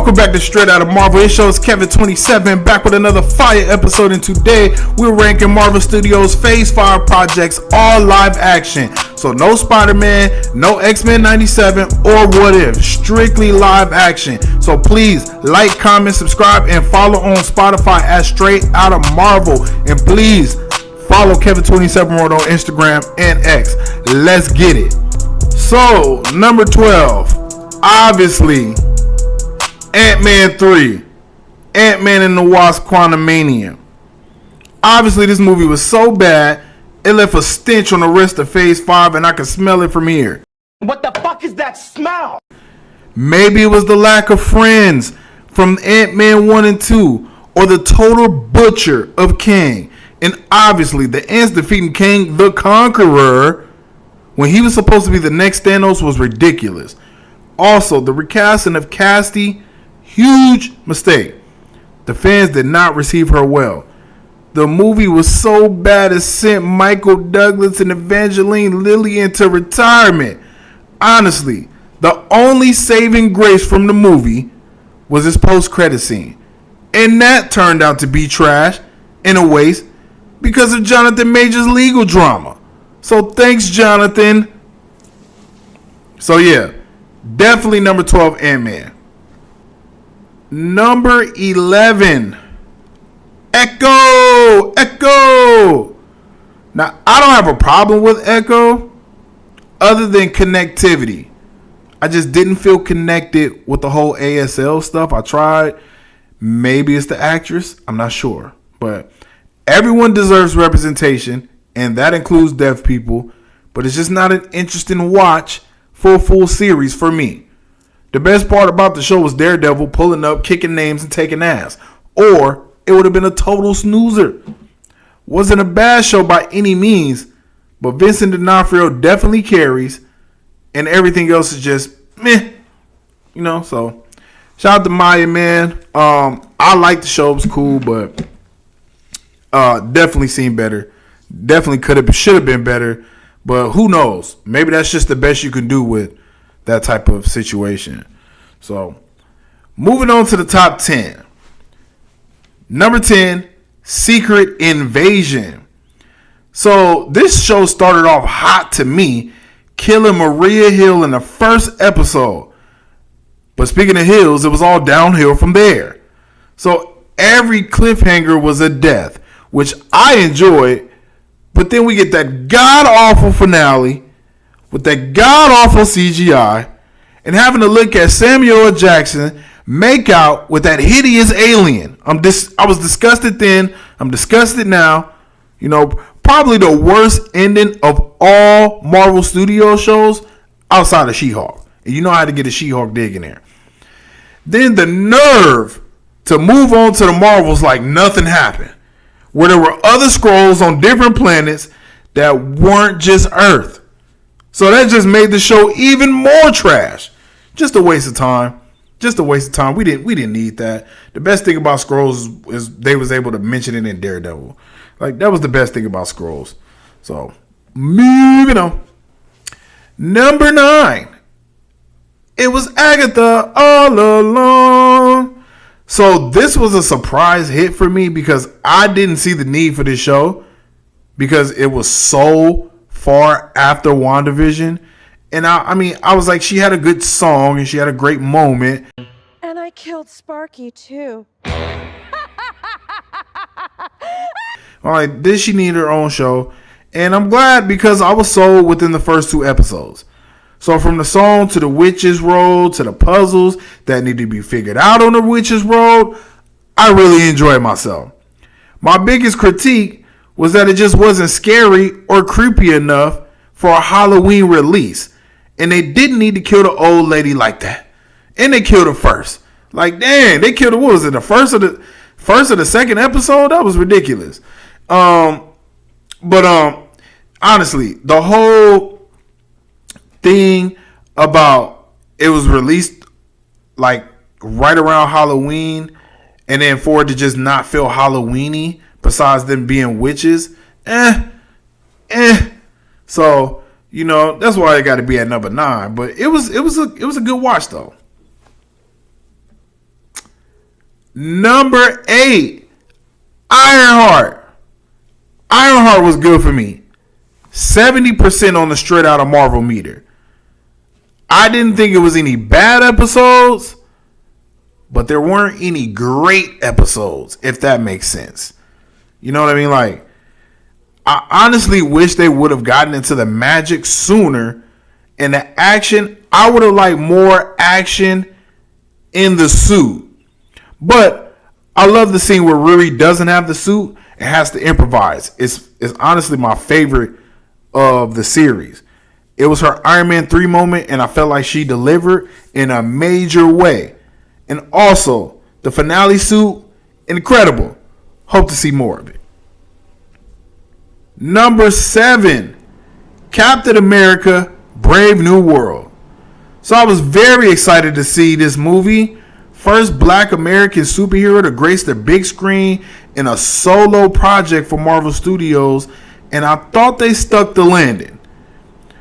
Welcome back to Straight Out of Marvel. It shows Kevin27 back with another fire episode, and today we're ranking Marvel Studios Phase 5 projects, all live action. So no Spider-Man, no X-Men 97 or What If, strictly live action. So please like, comment, subscribe, and follow on Spotify at Straight Out of Marvel. And please follow Kevin27 World on Instagram and X. Let's get it. So number 12, obviously Ant-Man 3, Ant-Man and the Wasp: Quantumania. Obviously, this movie was so bad, it left a stench on the rest of Phase 5, and I can smell it from here. What the fuck is that smell? Maybe it was the lack of friends from Ant-Man 1 and 2, or the total butcher of Kang. And obviously, the ants defeating Kang the Conqueror when he was supposed to be the next Thanos was ridiculous. Also, the recasting of Cassie, huge mistake. The fans did not receive her well. The movie was so bad it sent Michael Douglas and Evangeline Lilly into retirement. Honestly, the only saving grace from the movie was its post-credit scene. And that turned out to be trash and a waste because of Jonathan Majors' legal drama. So thanks, Jonathan. So yeah, definitely number 12, Ant-Man. Number 11, Echo. Now, I don't have a problem with Echo other than connectivity. I just didn't feel connected with the whole ASL stuff. I tried. Maybe it's the actress. I'm not sure. But everyone deserves representation, and that includes deaf people. But it's just not an interesting watch for a full series for me. The best part about the show was Daredevil pulling up, kicking names, and taking ass. Or it would have been a total snoozer. Wasn't a bad show by any means, but Vincent D'Onofrio definitely carries, and everything else is just meh. You know, so shout out to Maya, man. I like the show. It was cool, but definitely seen better. Definitely should have been better, but who knows? Maybe that's just the best you can do with that type of situation. So, moving on to the top 10. Number 10, Secret Invasion. So, this show started off hot to me, killing Maria Hill in the first episode. But speaking of hills, it was all downhill from there. So, every cliffhanger was a death, which I enjoyed. But then we get that god-awful finale with that god-awful CGI, and having to look at Samuel L. Jackson make out with that hideous alien. I was disgusted then. I'm disgusted now. You know, probably the worst ending of all Marvel Studios shows outside of She-Hulk. And you know how to get a She-Hulk dig in there. Then the nerve to move on to the Marvels like nothing happened, where there were other Skrulls on different planets that weren't just Earth. So that just made the show even more trash. Just a waste of time. We didn't need that. The best thing about Skrulls is they was able to mention it in Daredevil. Like, that was the best thing about Skrulls. So, moving on. Number 9. It was Agatha all along. So this was a surprise hit for me because I didn't see the need for this show because it was so far after WandaVision. And I was like, she had a good song and she had a great moment. And I killed Sparky too. All right, did she need her own show? And I'm glad because I was sold within the first 2 episodes. So from the song to the Witch's Road to the puzzles that need to be figured out on the Witch's Road, I really enjoyed myself. My biggest critique was that it just wasn't scary or creepy enough for a Halloween release. And they didn't need to kill the old lady like that. And they killed her first. Like, damn, they killed her, what was it, the first of the second episode? That was ridiculous. But honestly, the whole thing about it was released like right around Halloween, and then for it to just not feel Halloween-y, besides them being witches, So, you know, that's why it got to be at number 9. But it was a good watch though. Number 8, Ironheart. Ironheart was good for me. 70% on the straight out of Marvel meter. I didn't think it was any bad episodes, but there weren't any great episodes, if that makes sense. You know what I mean? Like, I honestly wish they would have gotten into the magic sooner. And the action, I would have liked more action in the suit. But I love the scene where Riri doesn't have the suit and has to improvise. It's honestly my favorite of the series. It was her Iron Man 3 moment, and I felt like she delivered in a major way. And also, the finale suit, incredible. Hope to see more of it. Number 7, Captain America, Brave New World. So I was very excited to see this movie. First Black American superhero to grace the big screen in a solo project for Marvel Studios, and I thought they stuck the landing.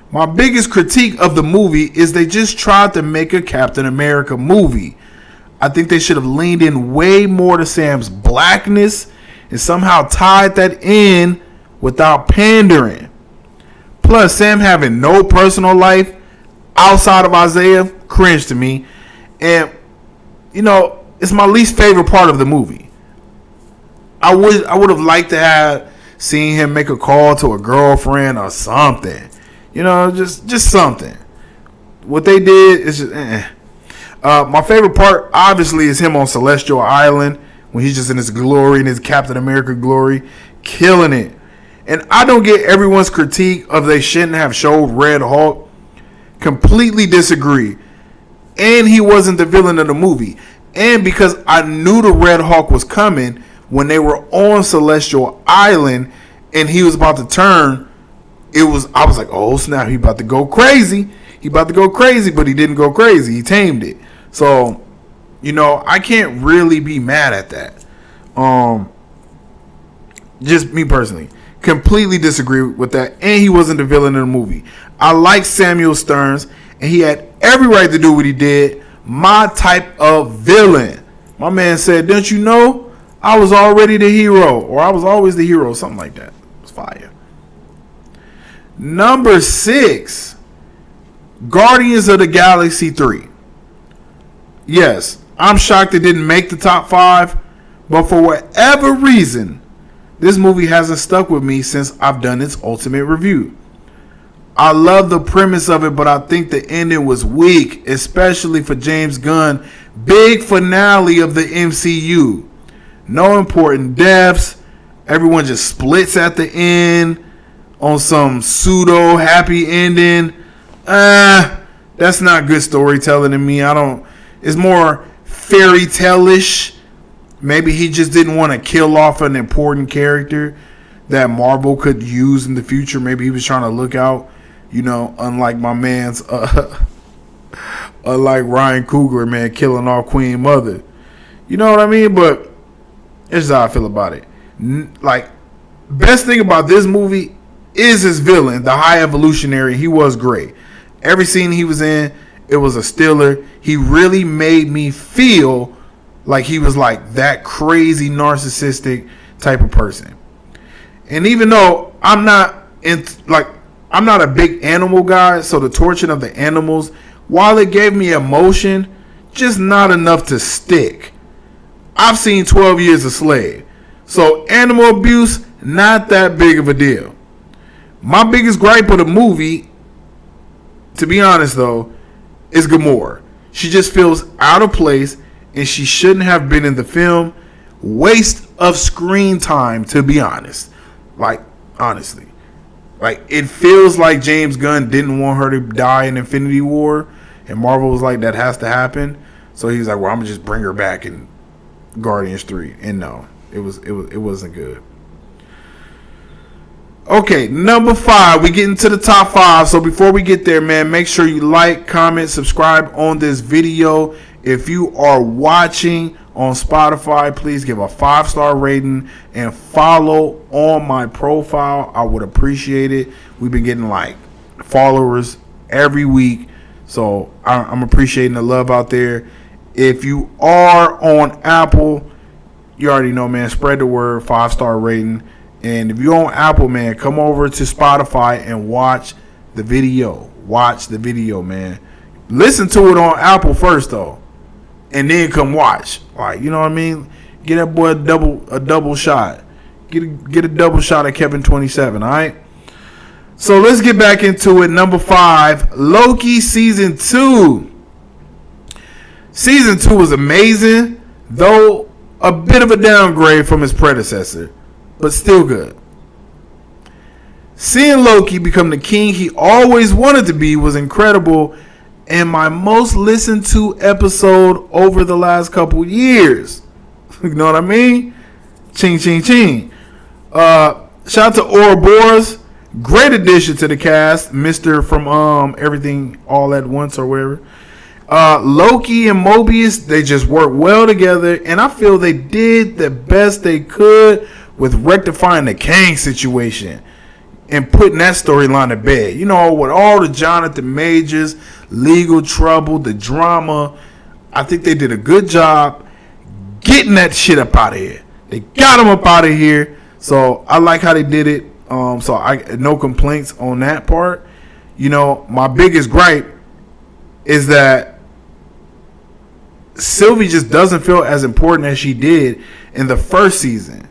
My biggest critique of the movie is they just tried to make a Captain America movie. I think they should have leaned in way more to Sam's blackness and somehow tied that in without pandering. Plus, Sam having no personal life outside of Isaiah, cringe to me. And, you know, it's my least favorite part of the movie. I would have liked to have seen him make a call to a girlfriend or something. You know, just something. What they did is just, my favorite part, obviously, is him on Celestial Island when he's just in his glory, in his Captain America glory, killing it. And I don't get everyone's critique of they shouldn't have showed Red Hulk. Completely disagree. And he wasn't the villain of the movie. And because I knew the Red Hulk was coming when they were on Celestial Island and he was about to turn, I was like, oh snap, he about to go crazy. He about to go crazy, but he didn't go crazy. He tamed it. So, you know, I can't really be mad at that. Just me personally. Completely disagree with that. And he wasn't the villain in the movie. I like Samuel Stearns, and he had every right to do what he did. My type of villain. My man said, don't you know I was already the hero, or I was always the hero, something like that. It was fire. Number 6, Guardians of the Galaxy 3. Yes, I'm shocked it didn't make the top 5, but for whatever reason, this movie hasn't stuck with me since I've done its ultimate review. I love the premise of it, but I think the ending was weak, especially for James Gunn. Big finale of the MCU. No important deaths. Everyone just splits at the end on some pseudo happy ending. That's not good storytelling to me. It's more fairy tale-ish. Maybe he just didn't want to kill off an important character that Marvel could use in the future. Maybe he was trying to look out, you know, unlike my man's, unlike Ryan Coogler, man, killing off Queen Mother. You know what I mean? But it's how I feel about it. Like, best thing about this movie is his villain, the High Evolutionary. He was great. Every scene he was in, it was a stiller. He really made me feel like he was like that crazy narcissistic type of person. And even though I'm not a big animal guy, so the torturing of the animals, while it gave me emotion, just not enough to stick. I've seen 12 Years a Slave, so animal abuse, not that big of a deal. My biggest gripe of the movie, to be honest though, is Gamora. She just feels out of place, and she shouldn't have been in the film. Waste of screen time, to be honest. Like, honestly. Like, it feels like James Gunn didn't want her to die in Infinity War, and Marvel was like, that has to happen. So he's like, well, I'm gonna just bring her back in Guardians 3. And no, it wasn't good. Okay, number 5. We get into the top 5. So before we get there, man, make sure you like, comment, subscribe on this video. If you are watching on Spotify, please give a 5-star rating and follow on my profile. I would appreciate it. We've been getting like followers every week, so I'm appreciating the love out there. If you are on Apple, you already know, man. Spread the word, 5-star rating. And if you're on Apple, man, come over to Spotify and watch the video. Watch the video, man. Listen to it on Apple first, though, and then come watch. Like, you know what I mean? Get that boy a double shot. Get a double shot at Kevin 27. All right. So let's get back into it. Number 5, Loki season 2. Season 2 was amazing, though a bit of a downgrade from his predecessor, but still good. Seeing Loki become the king he always wanted to be was incredible, and my most listened to episode over the last couple years. You know what I mean? Ching, ching, ching. Shout out to Ouroboros. Great addition to the cast. Mr. from Everything All at Once or whatever. Loki and Mobius, they just work well together, and I feel they did the best they could with rectifying the Kang situation and putting that storyline to bed. You know, with all the Jonathan Majors, legal trouble, the drama, I think they did a good job getting that shit up out of here. They got him up out of here, so I like how they did it. So I no complaints on that part. You know, my biggest gripe is that Sylvie just doesn't feel as important as she did in the first season.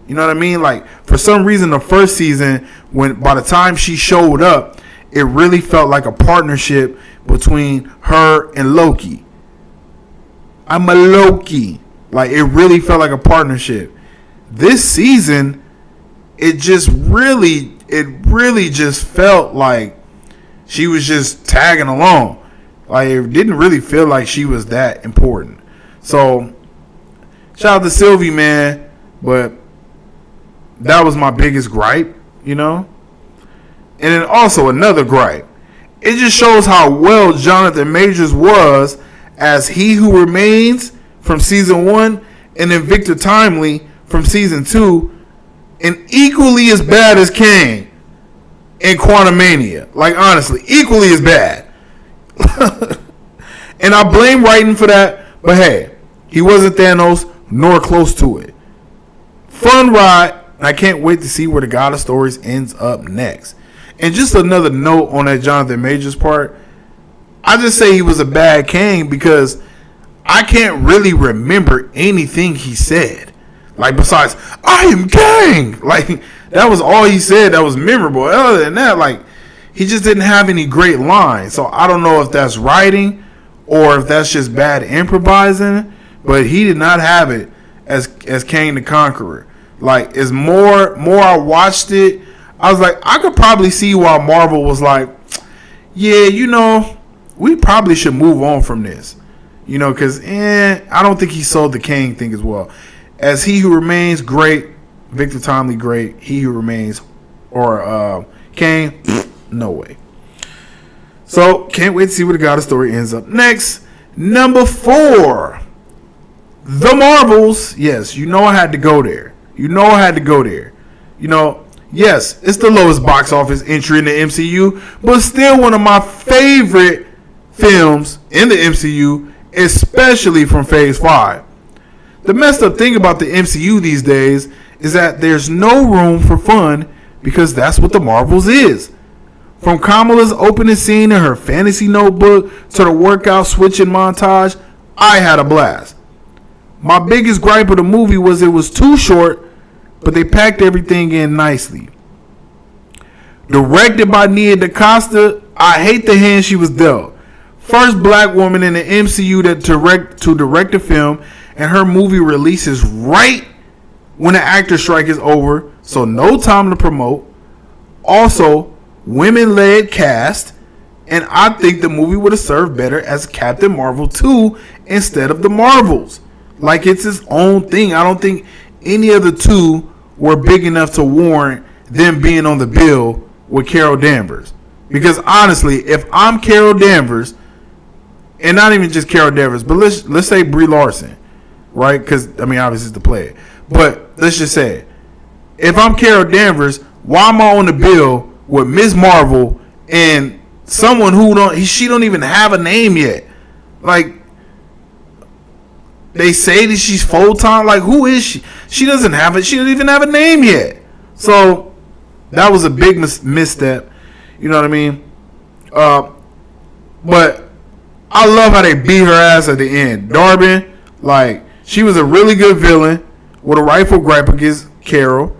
You know what I mean? Like, for some reason, the first season, when by the time she showed up, it really felt like a partnership between her and Loki. I'm a Loki. Like, it really felt like a partnership. This season, it really just felt like she was just tagging along. Like, it didn't really feel like she was that important. So, shout out to Sylvie, man. But that was my biggest gripe, you know. And then also another gripe. It just shows how well Jonathan Majors was as He Who Remains from season 1, and then Victor Timely from season 2, and equally as bad as Kang in Quantumania. Like, honestly, equally as bad. And I blame writing for that, but hey, he wasn't Thanos nor close to it. Fun ride. I can't wait to see where the God of Stories ends up next. And just another note on that Jonathan Majors part, I just say he was a bad Kang because I can't really remember anything he said. Like, besides, I am Kang. Like, that was all he said that was memorable. Other than that, like, he just didn't have any great lines. So I don't know if that's writing or if that's just bad improvising. But he did not have it as Kang the Conqueror. Like, as more I watched it, I was like, I could probably see why Marvel was like, yeah, you know, we probably should move on from this. You know, because I don't think he sold the Kang thing as well. As He Who Remains, great. Victor Timely, great. He Who Remains, or Kang, no way. So, can't wait to see where the God of Story ends up next. Number 4, The Marvels. Yes, you know I had to go there. You know, yes, it's the lowest box office entry in the MCU, but still one of my favorite films in the MCU, especially from Phase 5. The messed up thing about the MCU these days is that there's no room for fun because that's what The Marvels is. From Kamala's opening scene in her fantasy notebook to the workout switching montage, I had a blast. My biggest gripe of the movie was it was too short, but they packed everything in nicely. Directed by Nia DaCosta, I hate the hand she was dealt. First black woman in the MCU to direct a film, and her movie releases right when the actor strike is over, so no time to promote. Also, women-led cast, and I think the movie would have served better as Captain Marvel 2 instead of The Marvels. Like, it's its own thing. I don't think any of the two were big enough to warrant them being on the bill with Carol Danvers. Because honestly, if I'm Carol Danvers, and not even just Carol Danvers, but let's say Brie Larson, right? Because, I mean, obviously it's the player. But let's just say it. If I'm Carol Danvers, why am I on the bill with Ms. Marvel and someone who she don't even have a name yet? Like, They say that she's Photon. Like, who is she? She doesn't have it. She doesn't even have a name yet. So that was a big misstep. You know what I mean? But I love how they beat her ass at the end. Darby, like, she was a really good villain with a rightful gripe against Carol.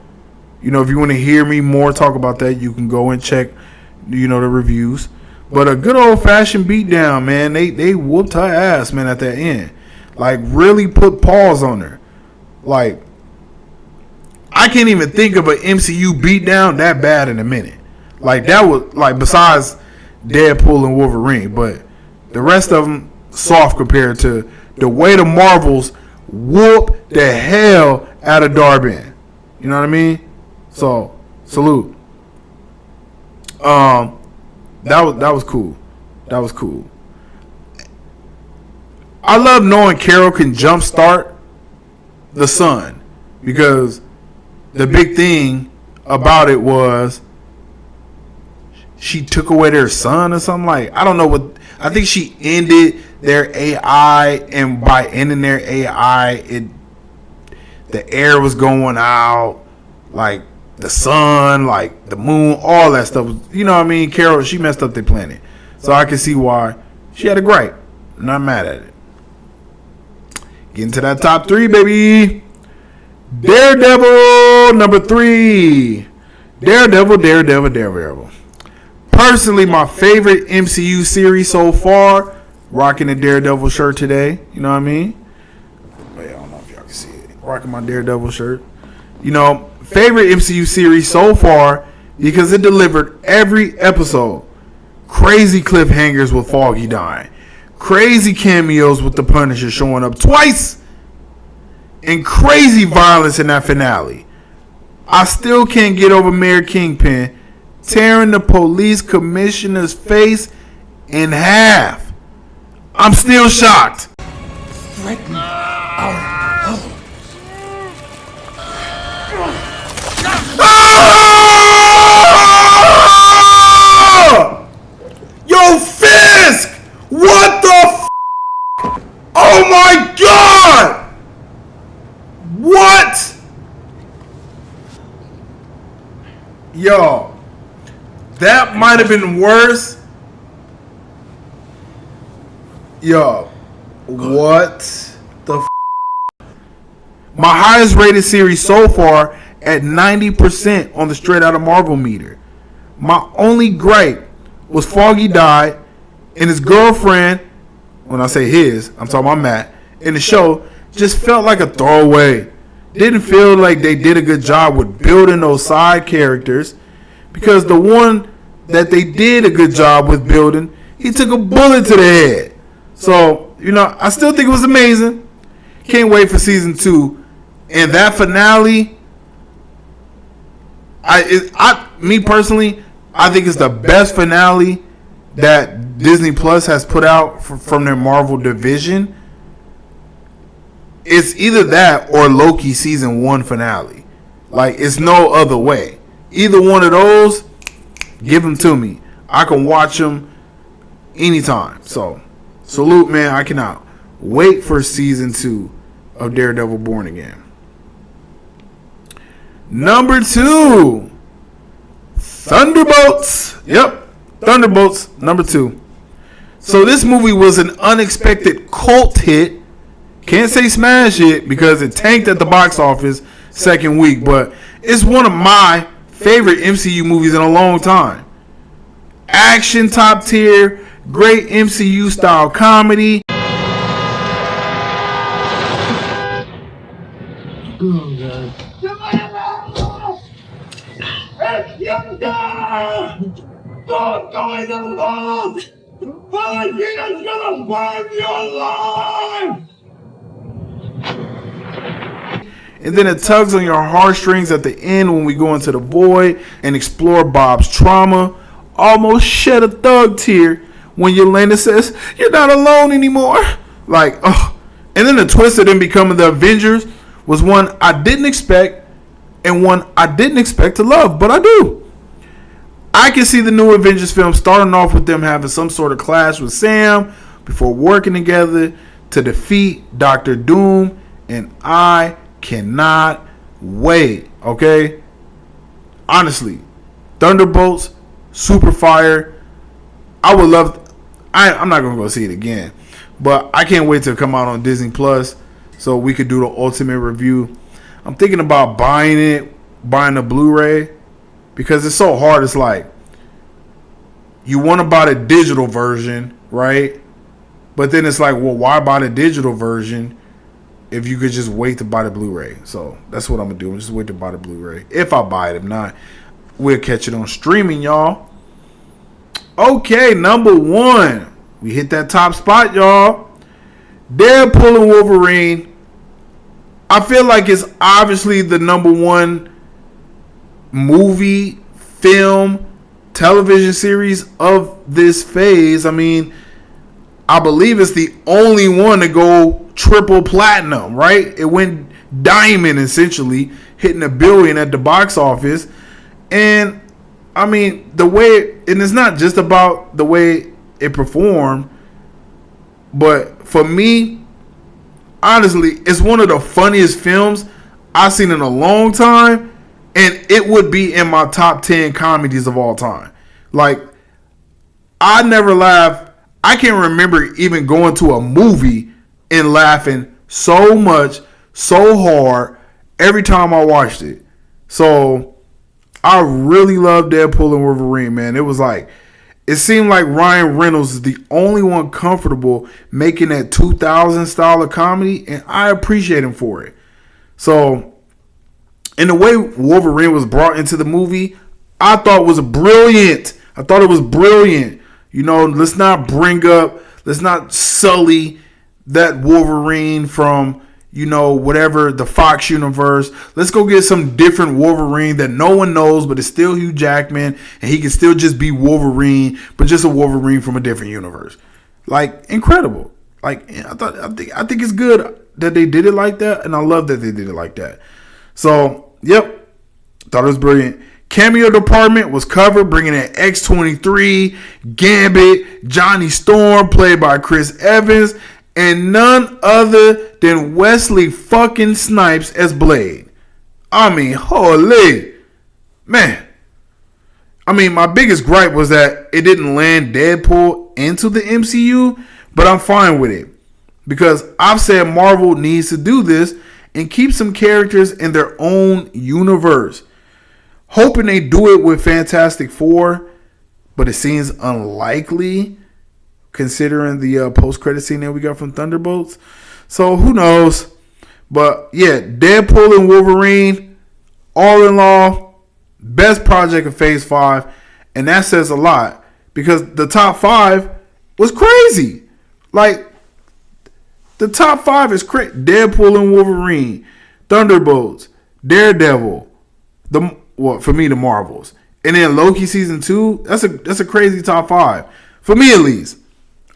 You know, if you want to hear me more talk about that, you can go and check, the reviews. But a good old-fashioned beatdown, man. They whooped her ass, man, at that end. Like, really put paws on her. Like, I can't even think of an MCU beatdown that bad in a minute. Like, that was, like, besides Deadpool and Wolverine. But the rest of them, soft compared to the way the Marvels whoop the hell out of Darby. You know what I mean? So, salute. That was cool. That was cool. I love knowing Carol can jumpstart the sun, because the big thing about it was she took away their son or something. Like, I don't know what. I think she ended their AI, and by ending their AI, the air was going out, like the sun, like the moon, all that stuff. You know what I mean? Carol, she messed up their planet. So I can see why she had a gripe. I'm not mad at it. Getting to that top 3, baby. Daredevil, number 3. Daredevil. Personally, my favorite MCU series so far. Rocking a Daredevil shirt today. You know what I mean? Wait, I don't know if y'all can see it. Rocking my Daredevil shirt. Favorite MCU series so far because it delivered every episode. Crazy cliffhangers with Foggy dying. Crazy cameos with the Punisher showing up twice. And crazy violence in that finale. I still can't get over Mayor Kingpin tearing the police commissioner's face in half. I'm still shocked. Yo, Fisk! What the f***? Oh my god! What? Yo, that might have been worse. Yo, what the f***? My highest rated series so far at 90% on the Straight Outta Marvel meter. My only gripe was Foggy died, and his girlfriend, when I say his, I'm talking about Matt, in the show, just felt like a throwaway. Didn't feel like they did a good job with building those side characters, because the one that they did a good job with building, he took a bullet to the head. So, I still think it was amazing. Can't wait for season 2. And that finale, me personally, I think it's the best finale that Disney Plus has put out from their Marvel division. It's either that or Loki season 1 finale. Like, it's no other way. Either one of those, give them to me. I can watch them anytime. So, salute, man. I cannot wait for season 2 of Daredevil Born Again. Number 2. Thunderbolts. Yep. Thunderbolts, number 2. So this movie was an unexpected cult hit. Can't say smash hit because it tanked at the box office second week, but it's one of my favorite MCU movies in a long time. Action top tier, great MCU style comedy. Don't going alone! Valentina's gonna burn you alive! And then it tugs on your heartstrings at the end when we go into the void and explore Bob's trauma. Almost shed a thug tear when Yelena says, "You're not alone anymore." Like, oh. And then the twist of them becoming the Avengers was one I didn't expect and one I didn't expect to love, but I do. I can see the new Avengers film starting off with them having some sort of clash with Sam before working together to defeat Doctor Doom, and I cannot wait. Okay, honestly, Thunderbolts, super fire. I would love. I'm not gonna go see it again, but I can't wait to come out on Disney Plus so we could do the ultimate review. I'm thinking about buying the Blu-ray, because it's so hard. It's like you want to buy the digital version, right? But then it's like, well, why buy the digital version if you could just wait to buy the Blu-ray? So that's what I'm gonna do. I'm just wait to buy the Blu-ray. If I buy it, if not, we'll catch it on streaming, y'all. Okay, number 1. We hit that top spot, y'all. Deadpool and Wolverine. I feel like it's obviously the number 1 movie, film, television series of this phase. I mean, I believe it's the only one to go triple platinum, right? It went diamond, essentially, hitting $1 billion at the box office. And I mean, and it's not just about the way it performed, but for me, honestly, it's one of the funniest films I've seen in a long time, and it would be in my top 10 comedies of all time. Like, I never laughed. I can't remember even going to a movie and laughing so much, so hard every time I watched it. So I really love Deadpool and Wolverine, man. It seemed like Ryan Reynolds is the only one comfortable making that 2000 style of comedy, and I appreciate him for it. So, and the way Wolverine was brought into the movie, I thought was brilliant. I thought it was brilliant. You know, let's not sully that Wolverine from, you know, whatever, the Fox universe. Let's go get some different Wolverine that no one knows, but it's still Hugh Jackman, and he can still just be Wolverine, but just a Wolverine from a different universe. Like, incredible. Like, I think it's good that they did it like that, and I love that they did it like that. So, yep, thought it was brilliant. Cameo department was covered, bringing in X-23, Gambit, Johnny Storm, played by Chris Evans, and none other than Wesley fucking Snipes as Blade. I mean, holy man. I mean, my biggest gripe was that it didn't land Deadpool into the MCU, but I'm fine with it, because I've said Marvel needs to do this and keep some characters in their own universe. Hoping they do it with Fantastic Four, but it seems unlikely considering the post-credit scene that we got from Thunderbolts. So who knows? But yeah, Deadpool and Wolverine, all in all, best project of Phase 5. And that says a lot, because the top 5 was crazy. Like, the top 5 is crazy. Deadpool and Wolverine, Thunderbolts, Daredevil, for me, the Marvels. And then Loki season 2, that's a crazy top 5. For me, at least.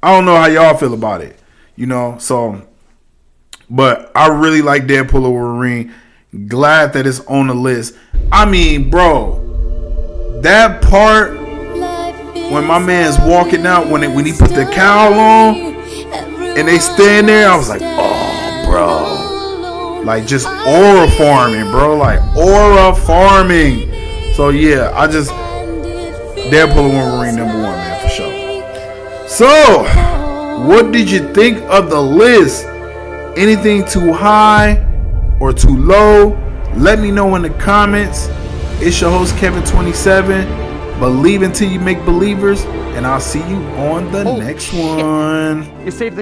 I don't know how y'all feel about it, you know. So, but I really like Deadpool and Wolverine. Glad that it's on the list. I mean, bro, that part when my man's walking out, when he put the cowl on and they stand there, I was like, oh, bro, like just aura farming, bro, like aura farming. So yeah, Deadpool and Wolverine number 1, man, for sure. So, what did you think of the list? Anything too high or too low? Let me know in the comments. It's your host, Kevin27. Believe until you make believers, and I'll see you on the next one. You saved the